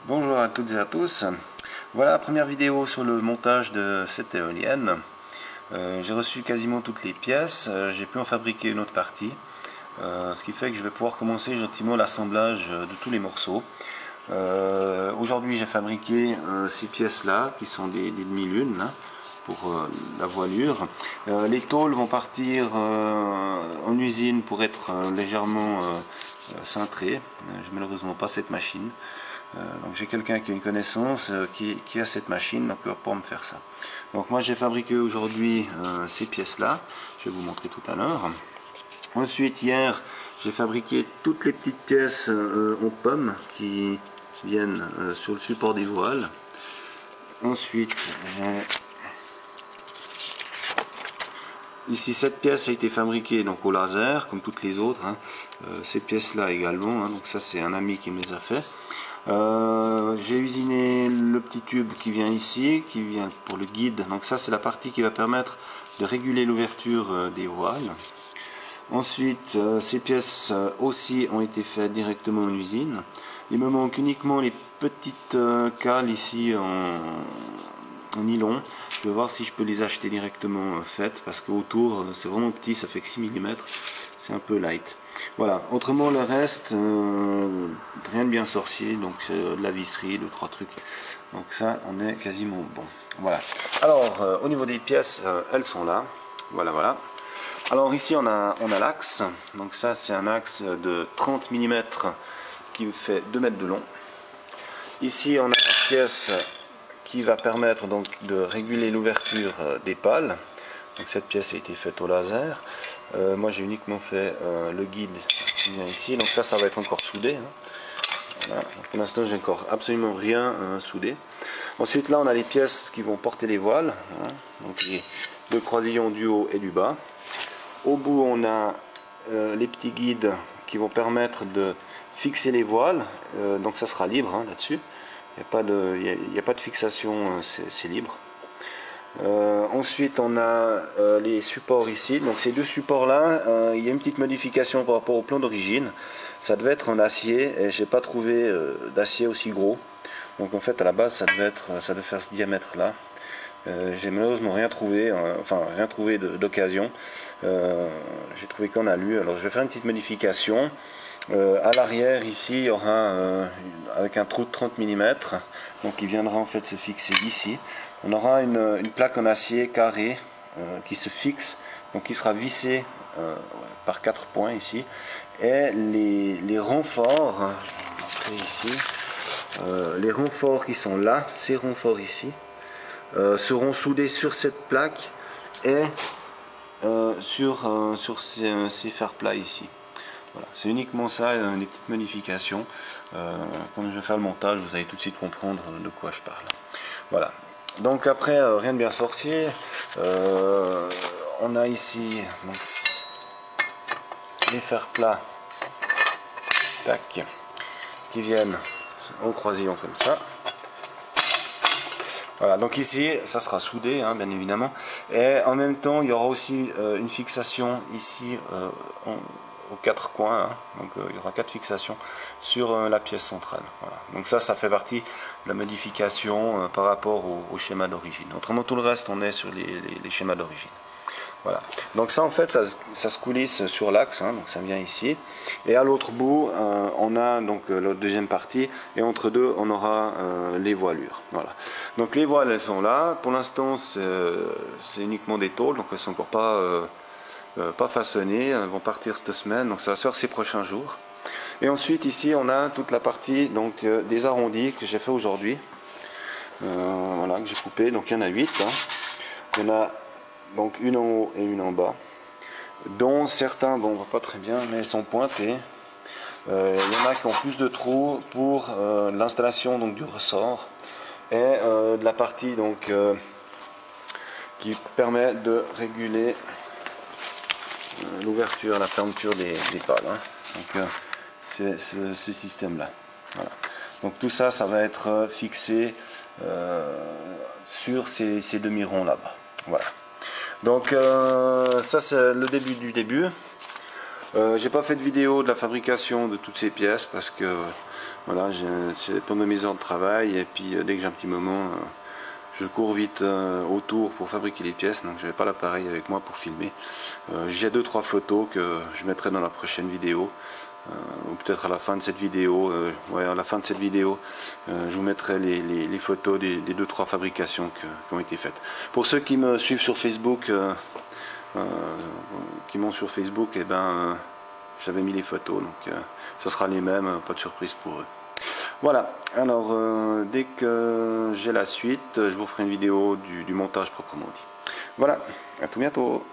Bonjour à toutes et à tous. Voilà la première vidéo sur le montage de cette éolienne. J'ai reçu quasiment toutes les pièces, j'ai pu en fabriquer une autre partie, ce qui fait que je vais pouvoir commencer gentiment l'assemblage de tous les morceaux. Aujourd'hui j'ai fabriqué ces pièces là qui sont des demi-lunes pour la voilure. Les tôles vont partir en usine pour être légèrement cintrées. J'ai malheureusement pas cette machine. Donc j'ai quelqu'un qui a une connaissance qui a cette machine, donc il va pouvoir me faire ça. Donc moi j'ai fabriqué aujourd'hui ces pièces là, je vais vous montrer tout à l'heure. Ensuite hier j'ai fabriqué toutes les petites pièces en pomme qui viennent sur le support des voiles. Ensuite ici cette pièce a été fabriquée donc au laser comme toutes les autres, ces pièces là également, donc ça c'est un ami qui me les a fait. J'ai usiné le petit tube qui vient ici, qui vient pour le guide, donc ça c'est la partie qui va permettre de réguler l'ouverture des voiles. Ensuite ces pièces aussi ont été faites directement en usine. Il me manque uniquement les petites cales ici en nylon. Je vais voir si je peux les acheter directement faites parce qu'autour c'est vraiment petit, ça fait que 6 mm, c'est un peu light. Voilà, autrement le reste, rien de bien sorcier, donc c'est de la visserie, 2-3 trucs. Donc ça, on est quasiment bon. Voilà. Alors, au niveau des pièces, elles sont là. Voilà, voilà. Alors ici, on a l'axe. Donc ça, c'est un axe de 30 mm qui fait 2 mètres de long. Ici, on a la pièce qui va permettre donc de réguler l'ouverture des pales. Donc cette pièce a été faite au laser. Moi j'ai uniquement fait le guide qui vient ici. Donc ça va être encore soudé. Voilà. Pour l'instant j'ai encore absolument rien soudé. Ensuite là on a les pièces qui vont porter les voiles. Donc les deux croisillons du haut et du bas. Au bout on a les petits guides qui vont permettre de fixer les voiles. Donc ça sera libre là-dessus. Il n'y a pas de fixation, c'est libre. Ensuite on a les supports ici, donc ces deux supports là, il y a une petite modification par rapport au plan d'origine. Ça devait être en acier et j'ai pas trouvé d'acier aussi gros, donc en fait à la base ça devait faire ce diamètre là. J'ai malheureusement rien trouvé, rien trouvé d'occasion. J'ai trouvé qu'en alu, alors je vais faire une petite modification. À l'arrière ici il y aura avec un trou de 30 mm, donc il viendra en fait se fixer ici. On aura une plaque en acier carré qui se fixe, donc qui sera vissée par 4 points ici. Et les renforts, je vais montrer ici, les renforts qui sont là, ces renforts ici, seront soudés sur cette plaque et sur ces fers plats ici. Voilà, c'est uniquement ça, des petites modifications. Quand je vais faire le montage, vous allez tout de suite comprendre de quoi je parle. Voilà. Donc après, rien de bien sorcier. On a ici donc, les fers plats tac, qui viennent en croisillon comme ça. Voilà, donc ici, ça sera soudé, bien évidemment. Et en même temps, il y aura aussi une fixation ici aux 4 coins. Donc il y aura 4 fixations sur la pièce centrale. Voilà. Donc ça fait partie de la modification par rapport au schéma d'origine. Autrement, tout le reste, on est sur les schémas d'origine. Voilà. Donc ça en fait ça se coulisse sur l'axe, donc ça vient ici. Et à l'autre bout on a donc la deuxième partie, et entre deux on aura les voilures. Voilà. Donc les voiles elles sont là. Pour l'instant c'est uniquement des tôles, donc elles sont encore pas façonnées. Elles vont partir cette semaine, donc ça va se faire ces prochains jours. Et ensuite ici on a toute la partie donc des arrondis que j'ai fait aujourd'hui. Voilà, que j'ai coupé. Donc il y en a 8. Il y en a donc une en haut et une en bas, dont certains, bon on voit pas très bien, mais sont pointés. Il y en a qui ont plus de trous pour l'installation donc du ressort et de la partie donc qui permet de réguler l'ouverture, la fermeture des pales. Donc c'est ce système là. Voilà. Donc tout ça, ça va être fixé sur ces demi-ronds là-bas. Voilà. Donc ça c'est le début du début. J'ai pas fait de vidéo de la fabrication de toutes ces pièces parce que Voilà, c'est pendant mes heures de travail, et puis dès que j'ai un petit moment, je cours vite autour pour fabriquer les pièces, donc je n'avais pas l'appareil avec moi pour filmer. J'ai 2-3 photos que je mettrai dans la prochaine vidéo, ou peut-être à la fin de cette vidéo. Ouais, à la fin de cette vidéo, je vous mettrai les photos des 2-3 fabrications qui ont été faites. Pour ceux qui me suivent sur Facebook, qui m'ont sur Facebook, eh ben, j'avais mis les photos, donc ce sera les mêmes, pas de surprise pour eux. Voilà, alors dès que j'ai la suite, je vous ferai une vidéo du montage proprement dit. Voilà, à tout bientôt.